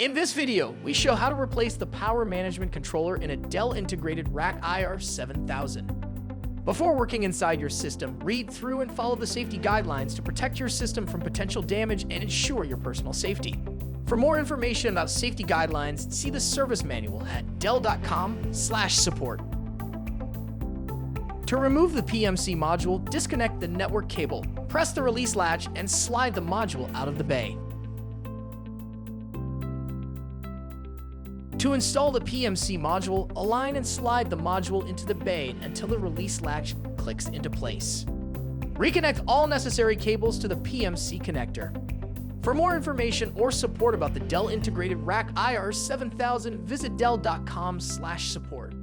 In this video, we show how to replace the power management controller in a Dell Integrated Rack IR7000. Before working inside your system, read through and follow the safety guidelines to protect your system from potential damage and ensure your personal safety. For more information about safety guidelines, see the service manual at dell.com/support. To remove the PMC module, disconnect the network cable, press the release latch, and slide the module out of the bay. To install the PMC module, align and slide the module into the bay until the release latch clicks into place. Reconnect all necessary cables to the PMC connector. For more information or support about the Dell Integrated Rack IR7000, visit dell.com/support.